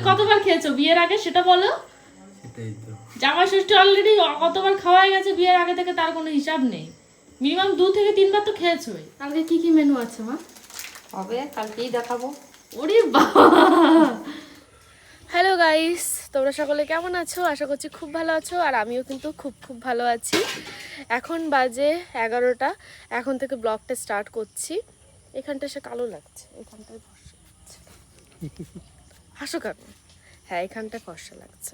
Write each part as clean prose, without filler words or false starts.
কতবার খেয়েছো বিয়ের আগে সেটা বলো। সেটাই তো। জামাই ষষ্ঠী অলরেডি কতবার খাওয়া হয়ে গেছে বিয়ের আগে থেকে, তার কোনো হিসাব নেই। মিনিমাম 2 থেকে 3 বার তো খেয়েছোই। কালকে কি কি মেনু আছে মা? হবে কালকেই দেখাবো। ওরে বাবা। হ্যালো গাইস, তোমরা সকলে কেমন আছো? আশা করছি খুব ভালো আছো, আর আমিও কিন্তু খুব খুব ভালো আছি। এখন বাজে 11টা। এখন থেকে ব্লগটা স্টার্ট করছি। এখানটা সে কালো লাগছে, এখানটায় ফর্সা লাগছে। হাসো কেন? হ্যাঁ, এখানটায় ফর্সা লাগছে।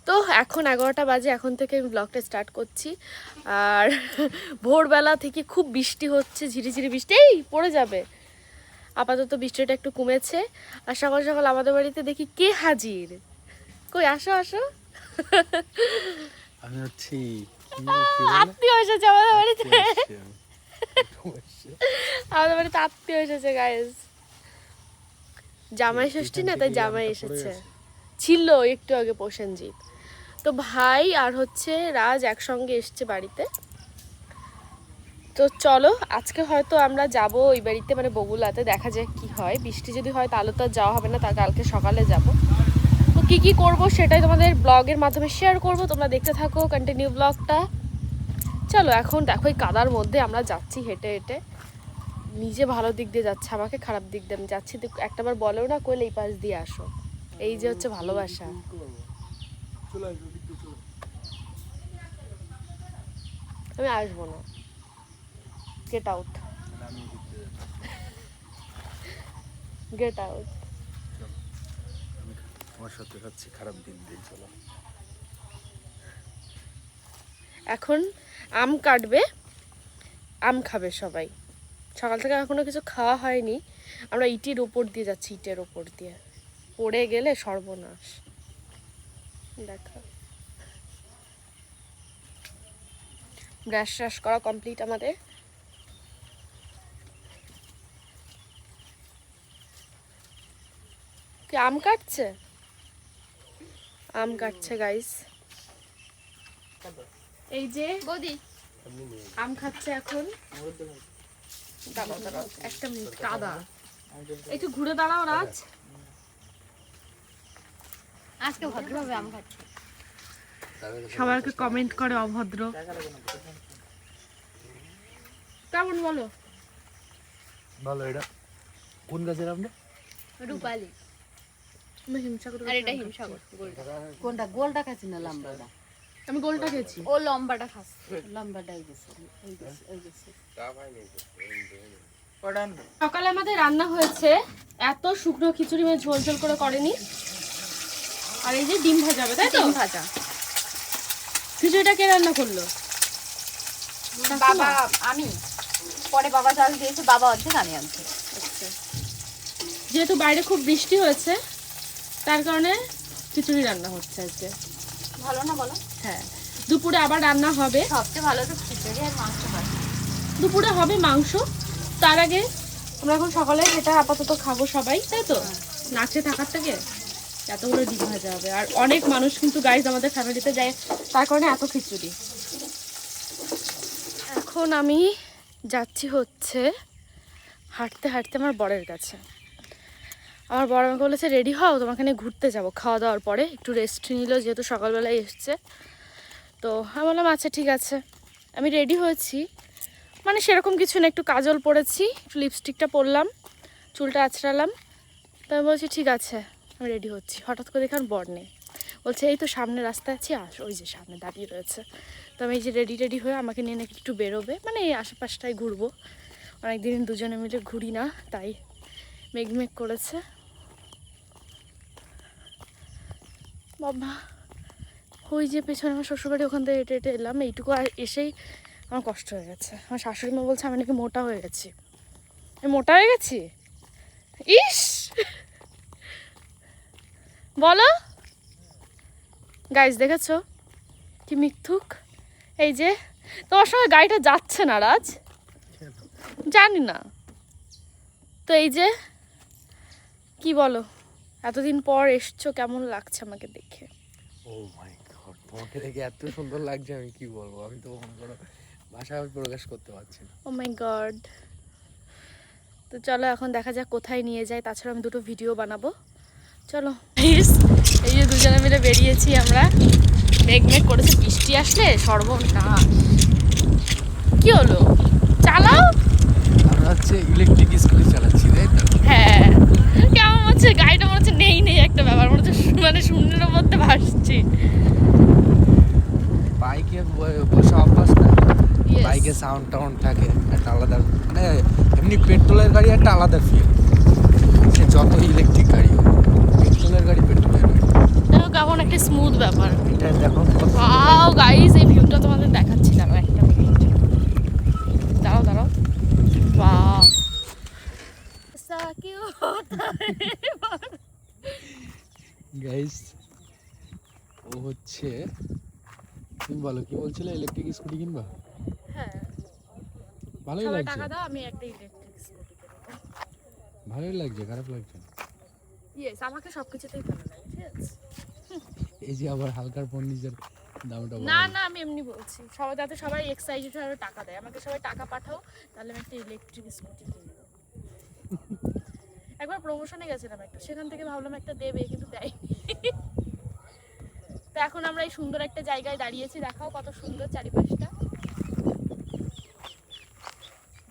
তো এখন 11টা বাজে, এখন থেকে আমি ব্লগটা স্টার্ট করছি। আর ভোরবেলা থেকে খুব বৃষ্টি হচ্ছে, ঝিরিঝিরি বৃষ্টি, এই পড়ে যাবে। আপাতত বৃষ্টিটা একটু কমেছে। আর সকাল সকাল আমাদের বাড়িতে দেখি কে হাজির। কই আসো আসো। আমি হচ্ছি আত্মীয় এসেছে আমাদের বাড়িতে। আমাদের বাড়িতে আত্মীয় এসেছে গাইস। জামাই ষষ্ঠী না, তাই জামাই এসেছে। ছিল একটু আগে প্রসেনজিৎ। তো ভাই আর হচ্ছে রাজ একসঙ্গে এসছে বাড়িতে। তো চলো, আজকে হয়তো আমরা যাব ওই বাড়িতে, মানে বগুলাতে। দেখা যাক কি হয়। বৃষ্টি যদি হয় তাহলে তো আর যাওয়া হবে না, তা কালকে সকালে যাব। তো কি কি করব সেটাই তোমাদের ব্লগের মাধ্যমে শেয়ার করব। তোমরা দেখতে থাকো কন্টিনিউ ব্লগটা। চলো, এখন দেখো এই কাদার মধ্যে আমরা যাচ্ছি হেঁটে হেঁটে। নিজে ভালো দিক দিয়ে যাচ্ছে, আমাকে খারাপ দিক দিয়ে আমি যাচ্ছি। তো একটাবার বলেও না কইলে এই পাশ দিয়ে আসো। এই যে হচ্ছে ভালোবাসা। আমি আসবো না, গেট আউট, গেট আউট। আমার সাথে যাচ্ছি খারাপ দিন দিয়ে। চলো এখন আম কাটবে, আম খাবে সবাই। সকাল থেকে এখনো কিছু খাওয়া হয়নি। আমরা ইটের ওপর দিয়ে যাচ্ছি, ইটের ওপর দিয়ে। পড়ে গেলে সর্বনাশ। দেখা ব্রাশ ট্রাশ করা কমপ্লিট আমাদের। কি আম কাটছে? আম কাটছে গাইস। এই যে বৌদি আম খাচ্ছে এখন। দাঁড়াও দাঁড়াও, একটা মিনিট, কাদা একটু ঘুরে দাঁড়াও রাজ। আজকে ভদ্রভাবে আম খাচ্ছি। সবাইকে কমেন্ট করে অভদ্র। কেমন বলো? ভালো। এটা কোন গাছের আমটা? রূপালি। আমি হিমসাগর আর এটা হিমসাগর গোলটা। কোনটা গোলটা খাচ্ছি না লম্বাটা? আমি গোলটা খেয়েছি। ও লম্বাটা খাচ্ছে। লম্বাটাই গেছে ওই গেছে ওই গেছে। সকালে আমাদের রান্না হয়েছে এত শুকনো খিচুড়ি, মানে ঝোল ঝোল করে করেনি। আর এই যে ডিম ভাজা হবে, তাই তো? ডিম ভাজা। খিচুড়িটা কে রান্না করলো? বাবা, আমি পরে বাবা চাল দিয়েছে, বাবা অর্ধেক আমি আনছি। আচ্ছা, যেহেতু বাইরে খুব বৃষ্টি হয়েছে তার কারণে খিচুড়ি রান্না হচ্ছে আজকে। ভালো না বলো? হ্যাঁ, দুপুরে আবার রান্না হবে। সবচেয়ে ভালো তো খিচুড়ি আর মাংস ভাজা। দুপুরে হবে মাংস। তার আগে আমরা এখন সকালে এটা আপাতত খাবো সবাই, তাই তো? নাচে থাকার থেকে এতগুলো ডিম ভাজা হবে। আর অনেক মানুষ কিন্তু গাইজ আমাদের ফ্যামিলিতে যায়, তার কারণে এত খিচুড়ি। এখন আমি যাচ্ছি হচ্ছে হাঁটতে হাঁটতে আমার বরের কাছে। আমার বর আমাকে বলেছে রেডি হও, তোমাকে নিয়ে ঘুরতে যাবো। খাওয়া দাওয়ার পরে একটু রেস্ট নিল, যেহেতু সকালবেলায় এসছে। তো আমি বললাম আচ্ছা ঠিক আছে। আমি রেডি হয়েছি, মানে সেরকম কিছু না, একটু কাজল পরেছি, একটু লিপস্টিকটা পরলাম, চুলটা আঁচড়ালাম। তো আমি বলছি ঠিক আছে, আমি রেডি হচ্ছি। হঠাৎ করে দেখি আমার বর নেই। বলছে এই তো সামনে রাস্তায় আছি, আস। ওই যে সামনে দাঁড়িয়ে রয়েছে। তো আমি এই যে রেডি হয়ে আমাকে নিয়ে নাকি একটু বেরোবে, মানে এই আশেপাশটায় ঘুরবো। অনেকদিন দুজনে মিলে ঘুরি না, তাই মেঘমেঘ করেছে। বাবা, ওই যে পেছনে আমার শ্বশুরবাড়ি, ওখান থেকে হেঁটে হেঁটে এলাম। এইটুকু আর এসেই আমার কষ্ট হয়ে গেছে। আমার শাশুড়ি মা বলছে আমি নাকি মোটা হয়ে গেছি। আমি মোটা হয়ে গেছি? ইস, বলো গাইজ, দেখেছো কি মিথ্যুক? এই যে তোমার সঙ্গে গাড়িটা যাচ্ছে না রাজ, জানি না। তো এই যে কি বলো, এতদিন পর এসছো, কেমন লাগছে আমাকে দেখে? ও মাই গড, তোমাকে দেখে এত সুন্দর লাগছে, আমি কি বলবো। আমি তো মনে করো ভাষায় প্রকাশ করতে পারছি না। ও মাই গড। তো চলো এখন দেখা যাক কোথায় নিয়ে যায়। তাছাড়া আমি দুটো ভিডিও বানাবো, চলো এই যে দুজনে মিলে বেরিয়েছি আমরা। মেঘ মেঘ করেছে, বৃষ্টি আসলে সর্বনাশ। কি হলো, চালাও। আমরা হচ্ছে ইলেকট্রিক স্কুটি চালাচ্ছি, তাই তো? হ্যাঁ, কেমন হচ্ছে গাড়িটা, মনে হচ্ছে নেই নেই একটা ব্যাপার, মনে হচ্ছে মানে শূন্যের মধ্যে ভাসছি। বাইকে বসে অভ্যাস না, Yes. বাইকে সাউন্ড টাউন্ড থাকে একটা আলাদা, মানে এমনি পেট্রোলের গাড়ি একটা আলাদা ফিল, সে যত ইলেকট্রিক গাড়ি হোক। পেট্রোলের গাড়ি পেট্রোলের গাড়ি, দেখো কেমন একটা স্মুথ ব্যাপার। এটা দেখো কত ওয়াও গাইস, এই ভিউটা তোমাদের দেখাচ্ছিলাম একটা মিনিট। দাঁড়াও দাঁড়াও। ওয়াও ऐसा क्यों होता है? গাইস। ও হচ্ছে, তুমি বলো কি বলছিলে, ইলেকট্রিক স্কুটি কিনবা? হ্যাঁ, ভালোই সবাই লাগছে, টাকা দাও, আমি একটা ইলেকট্রিক স্কুটি কিনবো। ভালোই লাগছে, খারাপ লাগছে না। ইয়েস, আমাকে সবকিছুতেই ভালো লাগে, ঠিক আছে। এই যে আবার হালকার ফর্নিচার দামটা না বাড়ালো। না, আমি এমনি বলছি, সবাই যাতে সবাই এক্সাইটেড হয়ে টাকা দেয়, আমাকে সবাই টাকা পাঠাও, তাহলে আমি একটা ইলেকট্রিক স্কুটি কিনবো। একবার প্রমোশনে গেছিলাম একটা, সেখান থেকে ভাবলাম একটা দেবে, কিন্তু দেয়নি। তো এখন আমরা এই সুন্দর একটা জায়গায় দাঁড়িয়েছি, দেখাও কত সুন্দর চারিপাশটা।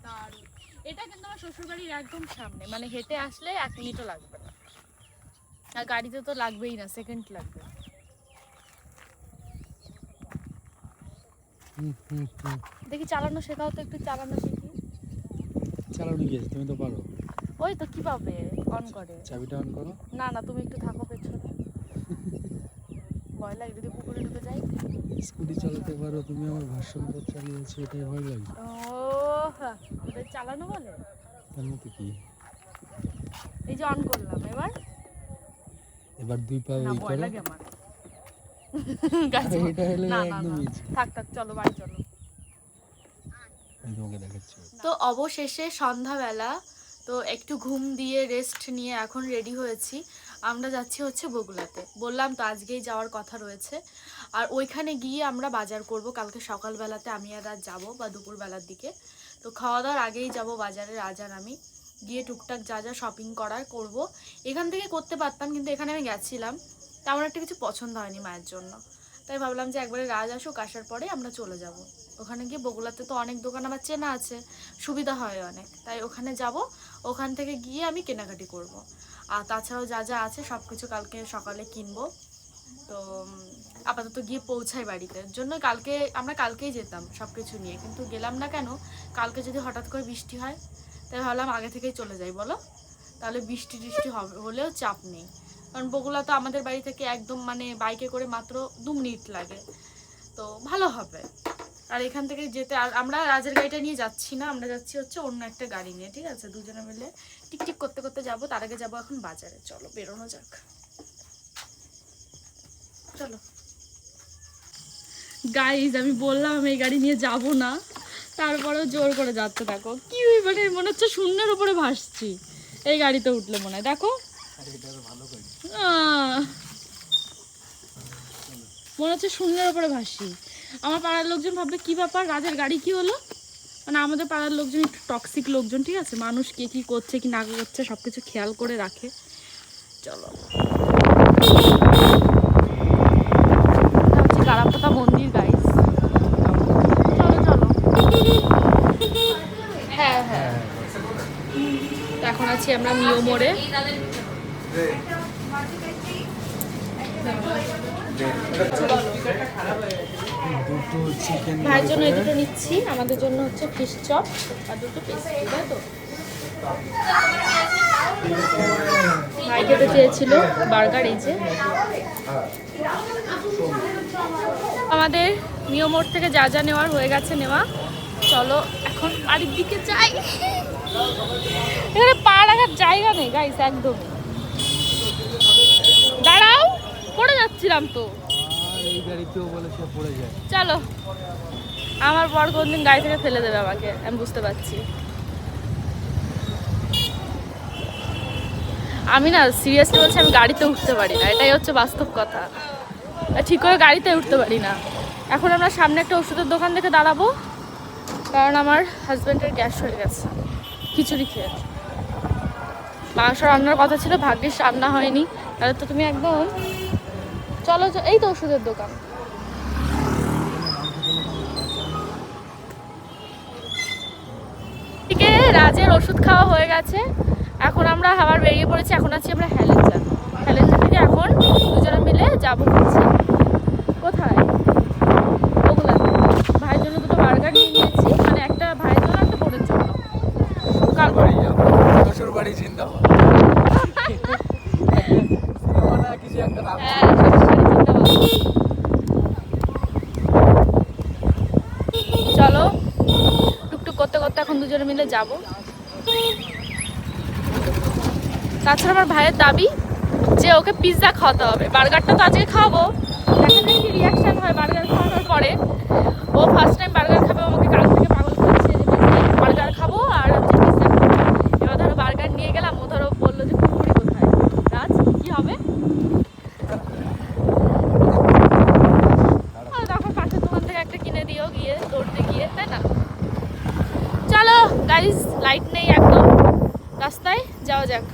দারুণ। এটা কিন্তু আমার শ্বশুরবাড়ির একদম সামনে, মানে হেঁটে আসলে 1 মিনিটও লাগবে না, আর গাড়িতে তো লাগবেই না, সেকেন্ড লাগবে। দেখি চালানো শেখাও তো, একটু চালানো শিখি। চালানো গিয়েছে, তুমি তো পারো। ওই তো কিভাবে অন করে? চাবিটা অন করো। না না, তুমি একটু থাকো পেছনে, ভয় লাগে যদি পুকুরে ঢুকে যাই। স্কুটি চালাতে পারো তুমি, আমার ভার্সন চালিয়েছি, এটাই ভয় লাগে। ও হ্যাঁ, ওদের চালানো বলে। তার মতো কি, এই যে অন করলাম, এবার এবার 2 পা না, ওই ভয় করো। লাগে আমার। গাছ আরে এটা হলে না না একদম না, ইজি। থাক থাক, চলো বাড়ি চলো। আমি তোমাকে দেখাচ্ছি। তো অবশেষে সন্ধ্যাবেলা, তো একটু ঘুম দিয়ে রেস্ট নিয়ে এখন রেডি হয়েছি। আমরা যাচ্ছি হচ্ছে বগুলাতে, বললাম তো আজকেই যাওয়ার কথা রয়েছে। আর ওইখানে গিয়ে আমরা বাজার করব, কালকে সকালবেলাতে আমি আর রাত যাবো, বা দুপুরবেলার দিকে। তো খাওয়া দাওয়ার আগেই যাব বাজারে, রাজ আর আমি গিয়ে টুকটাক যা যা শপিং করার করব। এখান থেকে করতে পারতাম, কিন্তু এখানে আমি গেছিলাম, তেমন একটা কিছু পছন্দ হয়নি মায়ের জন্য। তাই ভাবলাম যে একবারে রাজ আসুক, আসার পরে আমরা চলে যাব ওখানে গিয়ে। বগুলাতে তো অনেক দোকান আমার চেনা আছে, সুবিধা হয় অনেক, তাই ওখানে যাব। ওখান থেকে গিয়ে আমি কেনাকাটি করব। আর তাছাড়াও যা যা আছে সব কিছু কালকে সকালে কিনবো। তো আপাতত গিয়ে পৌঁছাই বাড়িতে, জন্য আমরা কালকেই যেতাম সব কিছু নিয়ে, কিন্তু গেলাম না কেন, কালকে যদি হঠাৎ করে বৃষ্টি হয়, তাই ভাবলাম আগে থেকেই চলে যাই, বলো, তাহলে বৃষ্টি টিষ্টি হলেও চাপ নেই। কারণ বগুলা তো আমাদের বাড়ি থেকে একদম মানে বাইকে করে মাত্র 2 মিনিট লাগে, তো ভালো হবে। আর এখান থেকে যেতে, আর আমরা রাজের গাড়িটা নিয়ে যাচ্ছি না, আমরা যাচ্ছি হচ্ছে অন্য একটা গাড়ি নিয়ে, ঠিক আছে, দুজনে মিলে টিকটিক করতে করতে যাবো। তার আগে যাবো এখন বাজারে, চলো বেরোনো যাক, চলো। গাইজ, আমি বললাম আমি এই গাড়ি নিয়ে যাব না, তারপরেও জোর করে যাচ্ছে। দেখো কি মানে মনে হচ্ছে শূন্যের উপরে ভাসছি এই গাড়িতে উঠলে, মনে হয় দেখো মনে হচ্ছে শূন্যের উপরে ভাসি। আমার পাড়ার লোকজন ভাববে কি ব্যাপার, রাজের গাড়ি কি হলো। মানে আমাদের পাড়ার লোকজন একটু টক্সিক লোকজন, ঠিক আছে, মানুষ কে কি করছে কি না করছে সব কিছু খেয়াল করে রাখে। চলো, কারাপোতা মন্দির গাইস, চলো চলো। হ্যাঁ হ্যাঁ, এখন আছি আমরা মিও মোড়ে। দুটো চিকেন ভাইয়ের জন্য এই দুটো নিচ্ছি, আমাদের জন্য হচ্ছে ফিশ চপ আর দুটো পেস্ট্রি, তাই তো। ভাই খেতে চেয়েছিল বার্গার, এই যে আমাদের মিও মোড় থেকে যা যা নেওয়ার হয়ে গেছে নেওয়া। চলো এখন বাড়ির দিকে যাই। এখানে পা রাখার জায়গা নেই গাইস, একদমই। দাঁড়াও, পড়ে যাচ্ছিলাম তো। আর এই গাড়িতেও বলে সে পড়ে যায়। চলো, আমার বর কোনদিন গাড়ি থেকে ফেলে দেবে আমাকে, আমি বুঝতে পারছি। আমি না সিরিয়াসলি বলছি, আমি গাড়িতে উঠতে পারি না, এটাই হচ্ছে বাস্তব কথা। ঠিক করে গাড়িতে উঠতে পারি না। এখন আমরা সামনে একটা ওষুধের দোকান থেকে দাঁড়াবো, কারণ আমার হাজব্যান্ডের গ্যাস হয়ে গেছে খিচুড়ি খেয়ে। মাংস রান্নার কথা ছিল, ভাগ্যিস রান্না হয়নি। তাহলে তো তুমি একদম চলো এই তো ওষুধের দোকান। এদিকে রাজের ওষুধ খাওয়া হয়ে গেছে, এখন আমরা আবার বেরিয়ে পড়েছি। এখন আছি আমরা হেলেঞ্জা। হেলেঞ্জা থেকে এখন দুজনে মিলে যাবো হচ্ছে কোথায়, ওগুলাতে। ভাইয়ের জন্য দুটো বার্গার নিয়ে নিয়েছি, মানে একটা ভাইয়ের জন্য একটা বোনের জন্য। কাল বাড়ি যাবো, শ্বশুর বাড়ি চিন্তা হ্যাঁ, চলো টুকটুক করতে করতে এখন দুজনে মিলে যাব। তাছাড়া আমার ভাইয়ের দাবি যে ওকে পিৎজা খাওয়াতে হবে। বার্গারটা তো আজকে খাওয়াবো, দেখা যাক কি রিয়াকশন হয় বার্গার খাওয়ানোর পরে। ও ফার্স্ট টাইম বার্গার খাবে, আমাকে কাল থেকে পাগল করছে যে বার্গার খাবো আর হচ্ছে পিৎজা খাবো। এবার ধরো বার্গার নিয়ে গেলাম, ও ধরো বললো যে কুড়কুড়ি কোথায়। রাজ কি হবে? তখন পাশের দোকান থেকে একটা কিনে দিও গিয়ে, দৌড়তে গিয়ে, তাই না? চলো গাইস, লাইট নেই একদম, রাস্তায় যাওয়া যাক।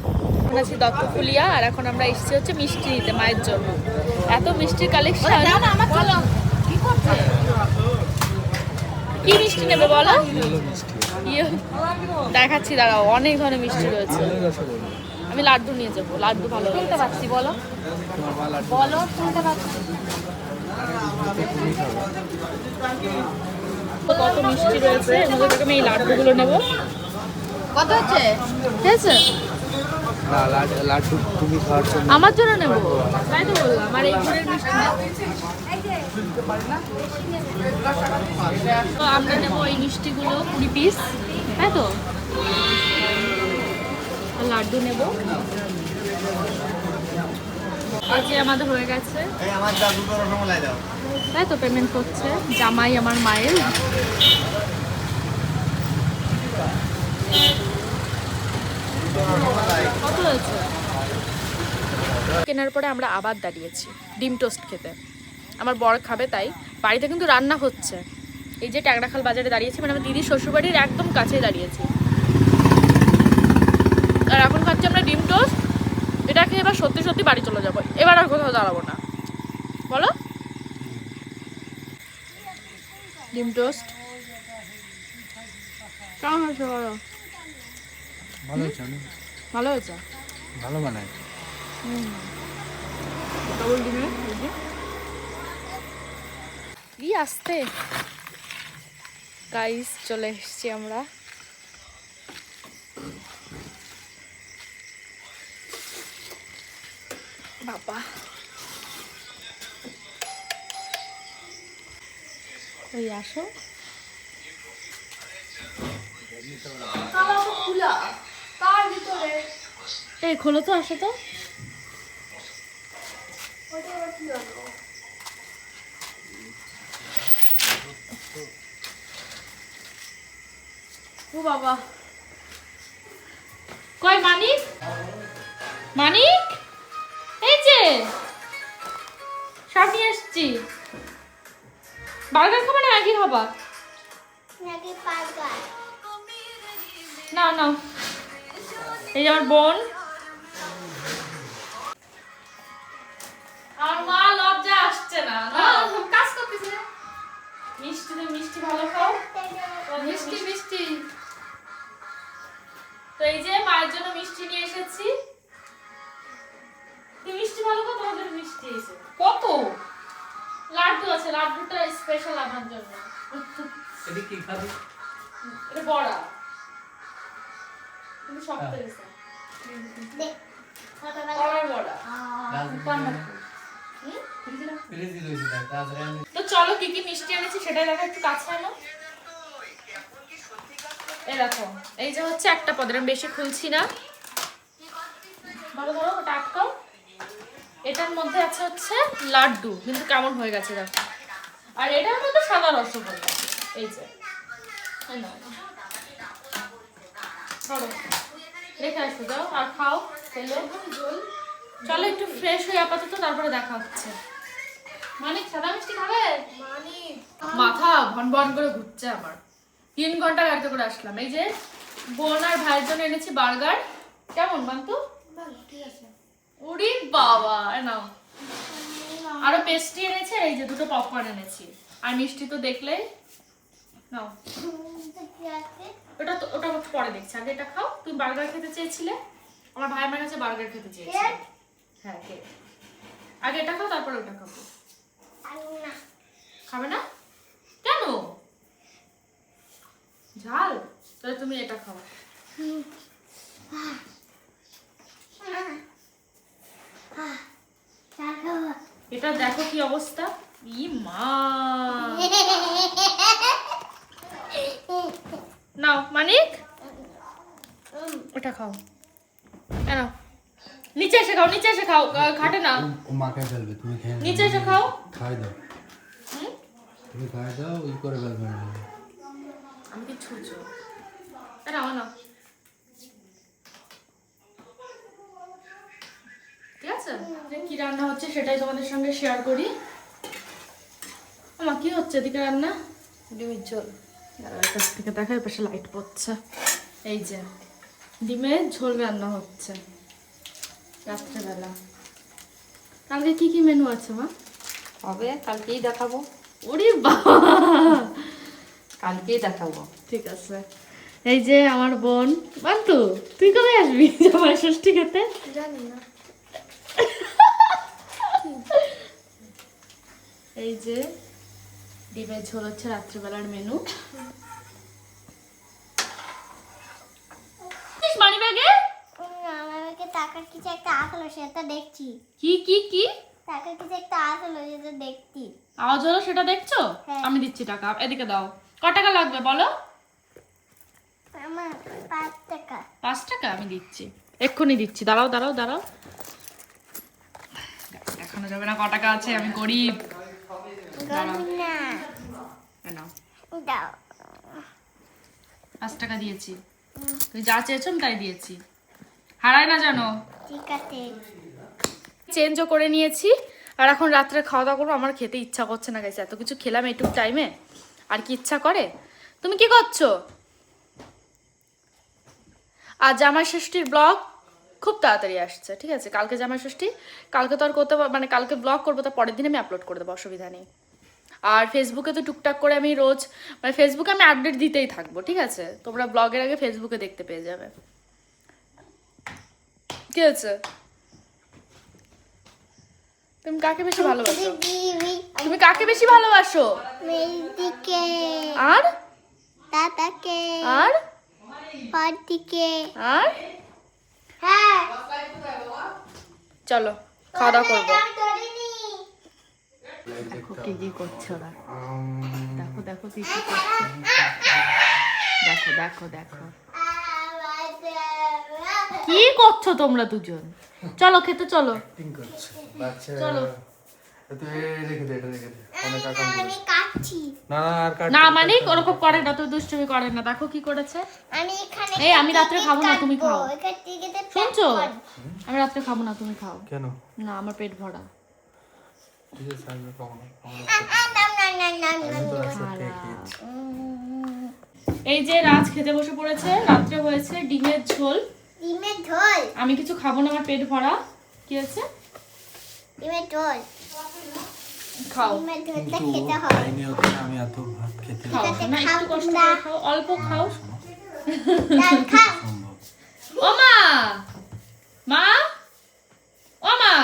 এখন আছি দত্তফুলিয়া, আর এখন আমরা এসেছি হচ্ছে মিষ্টি নিতে মায়ের জন্য। এত মিষ্টির কালেকশন। কি মিষ্টি নেবে বলো? ইয়ে, দেখাচ্ছি দাঁড়াও, অনেক ধরনের মিষ্টি রয়েছে। আমি লাড্ডু নিয়ে যাবো, লাড্ডু ভালো শুনতে পাচ্ছি, বলো বলো, শুনতে পাচ্ছি। কত মিষ্টি রয়েছে, এর মধ্যে থেকে আমি এই লাড্ডুগুলো নেবো। কত হচ্ছে? ঠিক আছে, না লাড্ডু তুমি খাওয়ার জন্য আমার জন্য নেবো, তাই তো বললাম। আর এই ঘরের মিষ্টি তো আমরা নেবো এই মিষ্টিগুলো 20 পিস, তাই তো। আর লাড্ডু নেবো। এই যে আমাদের হয়ে গেছে, তাই তো। পেমেন্ট করছে জামাই আমার মায়ের। কত হয়েছে? কেনার পরে আমরা আবার দাঁড়িয়েছি ডিম টোস্ট খেতে। আমার বর খাবে, তাই বাড়িতে কিন্তু রান্না হচ্ছে। এই যে ট্যাংরাখাল বাজারে দাঁড়িয়েছি, মানে আমার দিদির শ্বশুরবাড়ির একদম কাছেই দাঁড়িয়েছি। আর এখন খাচ্ছি আমরা ডিম টোস্ট। এটা খেয়ে এবার সত্যি সত্যি বাড়ি চলে যাবো, এবার আর কোথাও দাঁড়াবো না। বলো, ডিম টোস্ট কেমন হয়েছে বলো? ভালো হচ্ছে, ভালো হয়েছে, ভালো বানায়। ডবল ডিমের কি আসতে। গাইস চলে এসেছি আমরা। বাবা ওই আসো, এই খোলো তো, আসো তো। ও বাবা, কই মানিক? মানিক এই যে সব নিয়ে এসছি। বার্গার খাবা না ম্যাগি খাবা? না না, এই যে আমার বোন, আমার মা লজ্জা আসছে না, কাজ করতেছে। মিষ্টি, তুমি মিষ্টি ভালো খাও? মিষ্টি মিষ্টি। তো এই যে মায়ের জন্য মিষ্টি নিয়ে এসেছি। তুমি মিষ্টি ভালো খাও, তোমার জন্য মিষ্টি এসেছে। কত লাড্ডু আছে, লাড্ডুটা স্পেশাল আমার জন্য। এটা কি খাবি? এটা বড়া, তুমি সব পেয়েছো। আমার বড়া। তো চলো কি কি মিষ্টি এনেছি সেটাই দেখা, একটু কাছে আনো। এই দেখো, এই যে হচ্ছে একটা পদের, আমি বেশি খুলছি না। ধরো ধরো, ওটা আটকাও। এটার মধ্যে আছে হচ্ছে লাড্ডু, কিন্তু কেমন হয়ে গেছে দেখো। আর এটার মধ্যে সাদা রসগোল্লা। এই যে ধরো, রেখে আসো, যাও আর খাও। চলো একটু ফ্রেশ হয়ে আপাতত, তারপরে দেখা হচ্ছে। মানিক সাদা মিষ্টি খাবে? মাথা ভন ভন করে ঘুরছে আমার। 3 ঘন্টা গাড়িতে করে আসলাম। এই যে বোন আর ভাইয়ের জন্য এনেছি বার্গার, কেমন বান্তু? উড়ি বাবা, নাও আরো পেস্ট্রি এনেছে, এই যে দুটো পপকর্ন এনেছি, আর মিষ্টি তো দেখলেই। নাও, ওটা পরে দেখছি, আগে এটা খাও। তুমি বার্গার খেতে চেয়েছিলে, আমার ভাই আমার কাছে বার্গার খেতে চেয়েছিল। হ্যাঁ, কেক। আগে এটা খাও, তারপরে ওটা খাবো। খাবে না কেন? ঝাল? তাহলে তুমি এটা খাও। এটা দেখো কি অবস্থা, ই মা। নাও মানিক, ওটা খাও। নাও, নিচে এসে খাও, নিচে এসে খাও, খাটে না। ও মাকে ফেলবে, তুমি খেয়ে নিচে এসে খাও। খাই দাও, তুমি খাই দাও, ই করে ফেলবে। আমি কি ছুঁচো? নাও নাও, ঠিক আছে। কি রান্না হচ্ছে সেটাই তোমাদের সঙ্গে শেয়ার করি। আমার কি হচ্ছে এদিকে রান্না? ডিমের ঝোল। কাছ থেকে দেখার পাশে লাইট পড়ছে। এই যে ডিমের ঝোল রান্না হচ্ছে রাত্রেবেলা। কালকে কি কি মেনু আছে মা? হবে, কালকেই দেখাবো। ওরে বাবা, কালকেই দেখাবো। ঠিক আছে। এই যে আমার বোন বান্তু, তুই কবে আসবি জামাই ষষ্ঠী খেতে? জানি না। এই যে ডিমের ঝোল হচ্ছে রাত্রিবেলার মেনু। মানি ব্যাগে আমাকে টাকার কিছু একটা আসলো সেটা দেখছি। কি কি কি টাকার কিছু একটা আসলো সেটা দেখছি। আওয়াজ হলো সেটা দেখছো? হ্যাঁ। আমি দিচ্ছি টাকা, এদিকে দাও। ক টাকা লাগবে বলো? আমার 5 টাকা। 5 টাকা আমি দিচ্ছি, এক্ষুনি দিচ্ছি। দাঁড়াও দাঁড়াও দাঁড়াও, দেখানো যাবে না ক টাকা আছে, আমি গরিব। দাঁড়াও, না নাও, দাও। 5 টাকা দিয়েছি। তুই যা চেয়েছো আমি তাই দিয়েছি, হারাই না জানো। ঠিক আছে। চেঞ্জও করে নিয়েছি, আর এখন রাত্রে খাওয়া দাওয়া করবো। আমার খেতে ইচ্ছা করছে না গাইছে, এত কিছু খেলাম এইটুকু টাইমে, আর কি ইচ্ছা করে? তুমি কি করছো? আর জামাই ষষ্ঠীর ব্লগ খুব তাড়াতাড়ি আসছে, ঠিক আছে? কালকে জামাই ষষ্ঠী, কালকে তো আর করতে মানে কালকে ব্লগ করবো, তার পরের দিন আমি আপলোড করে দেবো, অসুবিধা নেই। আর ফেসবুকে তো টুকটাক করে আমি রোজ, মানে ফেসবুকে আমি আপডেট দিতেই থাকবো, ঠিক আছে? তোমরা ব্লগের আগে ফেসবুকে দেখতে পেয়ে যাবে। কি আছে? তুমি কাকে বেশি ভালোবাসো? তুমি কাকে বেশি ভালোবাসো? মেলদিকে, আর দাদাকে, আর পাদিকে। আর হ্যাঁ, চলো খাওয়া দাওয়া করবো। আমি ধরিনি। দেখো কি কি করছে ওরা, দেখো দেখো কি কি করছে, দেখো দেখো দেখো কি করছো তোমরা দুজন। চলো খেতে চলো, চলো। আমি কাটছি। না মানে ওরকম করে না, তো দুষ্টুমি করে না। দেখো কি করেছে। আমি এখানে এই আমি রাত্রে খাবো না, তুমি খাও। এখান থেকে তো শুনছো? আমি রাত্রে খাবো না, তুমি খাও। কেন? না, আমার পেট ভরা। এই যে রাজ খেতে বসে পড়েছে, রাত্রে হয়েছে ডিমের ঝোল। ডিমের ঝোল। আমি কিছু খাবো না, আমার পেট ভরা। কি আছে? ডিমের ঝোল। খাও ডিমের ঝোলটা খেতে হয়। আমি এত ভাত খেতে খাও না, একটু কষ্ট করে খাও, অল্প খাও। ডাল খাও। সম্ভব। ও মা, মা, ও মা,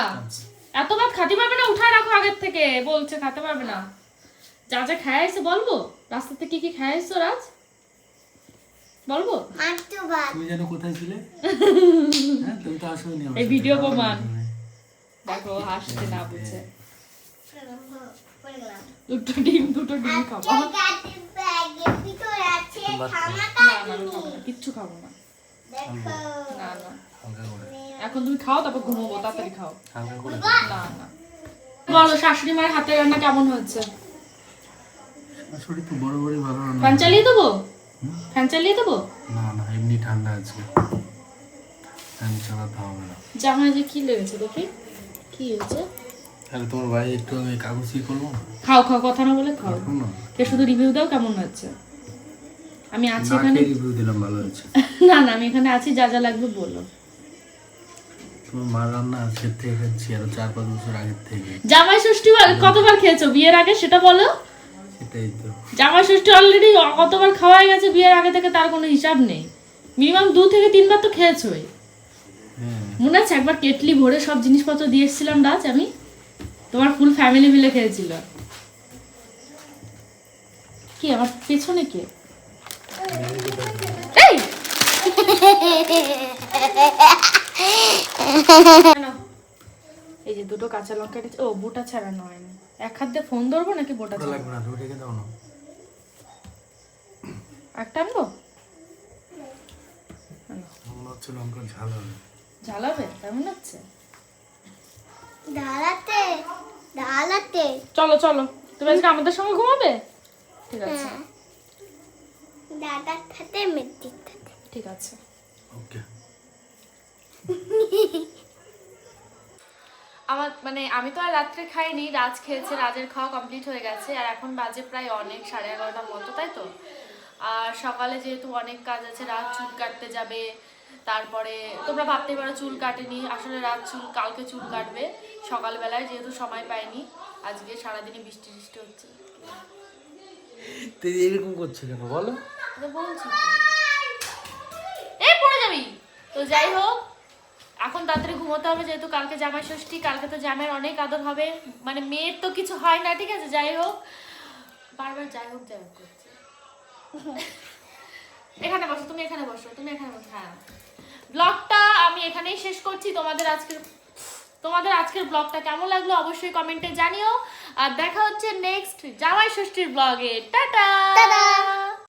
এত ভাত খাতে পারবে না, উঠায় রাখো আগের থেকে। বলছে খেতে পারবে না। যা যা খায় এসে বলবো, রাস্তাতে কি কি খায় এসছো রাজ, বলবো? মাত্র ভাত। তুমি জানো কোথায় ছিলে? হ্যাঁ, তুমি তো আসোনি আমার এই সাথে। ভিডিও প্রমাণ। দেখো হাসতে না বুঝে। দুটো ডিম খাবো। গাড়ির ব্যাগের ভিতরে আছে খানা না, কাটিনি। খাবো না, কিচ্ছু খাবো না। দেখো। না না, হালকা করে, এখন তুমি খাও, তারপর ঘুমোবো, তাড়াতাড়ি খাও। হালকা করে। না না, বলো শাশুড়ি মায়ের হাতের রান্না কেমন হচ্ছে? শরীর তো বড় বড়ই ভালো রান্না। ফ্যান চালিয়ে দেবো? ফ্যান চালিয়ে দেবো? না না, এমনি ঠান্ডা আছে, ফ্যান চালাতে হবে না। জামাই যে কি লেগেছে দেখি, কি হয়েছে? তাহলে তোমার ভাই একটু আমি কাগজি করবো না? খাও খাও, কথা না বলে খাও। করবো না? কে শুধু রিভিউ দাও কেমন হচ্ছে। আমি আছি এখানে। রিভিউ দিলাম ভালো হয়েছে। না না, আমি এখানে আছি, যা যা লাগবে বলো। তোমার মা রান্না আজকের থেকে খাচ্ছি আর 4-5 বছর আগের থেকে। জামাই ষষ্ঠী কতবার খেয়েছো বিয়ের আগে সেটা বলো। সেটাই তো। জামাই ষষ্ঠী অলরেডি কতবার খাওয়া হয়ে গেছে বিয়ের আগে থেকে তার কোনো হিসাব নেই। মিনিমাম 2 থেকে 3 বার তো খেয়েছোই। হ্যাঁ। মনে আছে একবার কেটলি ভরে সব জিনিসপত্র দিয়ে এসেছিলাম রাজ আমি, তোমার ফুল ফ্যামিলি মিলে খেয়েছিল। কি আমার পেছনে কে? এই এই যে দুটো কাঁচা লঙ্কা কেটেছে। ও বোটা ছাড়ানো হয়নি। এক হাত দিয়ে ফোন ধরবো নাকি বোটা ছাড়াবো? লাগবে না, তুমি রেখে দাও না। একটা আনবো? মনে হচ্ছে লঙ্কা ঝাল হবে। ঝালাবে কেমন হচ্ছে? ডালাতে ডালাতে চলো চলো, তুমি আজকে আমাদের সঙ্গে ঘুমাবে? ঠিক আছে হ্যাঁ দাদার সাথে মেয়েটির সাথে। ঠিক আছে। ওকে। আমার মানে আমি তো আর রাত্রে খাইনি, রাজ খেয়েছে, রাজের খাওয়া কমপ্লিট হয়ে গেছে। আর এখন বাজে প্রায় অনেক 11:30 মতো, তাই তো। আর সকালে যেহেতু অনেক কাজ আছে, রাজ চুল কাটতে যাবে। তারপরে তোমরা ভাবতেই পারো চুল কাটেনি, আসলে রাজ কালকে চুল কাটবে সকালবেলায়, যেহেতু সময় পাইনি। আজকে সারাদিনই বৃষ্টি বৃষ্টি হচ্ছে। তুই এরকম করছো কেন বলো? তো বলছি এই পড়ে যাবি তো। যাই হোক, এখন তাড়াতাড়ি ঘুমোতে হবে, যেহেতু কালকে জামাই ষষ্ঠী। কালকে তো জামাইয়ের অনেক আদর হবে, মানে মেয়ের তো কিছু হয় না, ঠিক আছে। যাই হোক, বারবার যাই হোক যাই হোক করছে। এখানে বসো, তুমি এখানে বসো, তুমি এখানে বসো। হ্যাঁ, ব্লগটা আমি এখানেই শেষ করছি। তোমাদের আজকের ব্লগটা কেমন লাগলো অবশ্যই কমেন্টে জানিও। আর দেখা হচ্ছে নেক্সট জামাই ষষ্ঠীর ব্লগে। টাটা।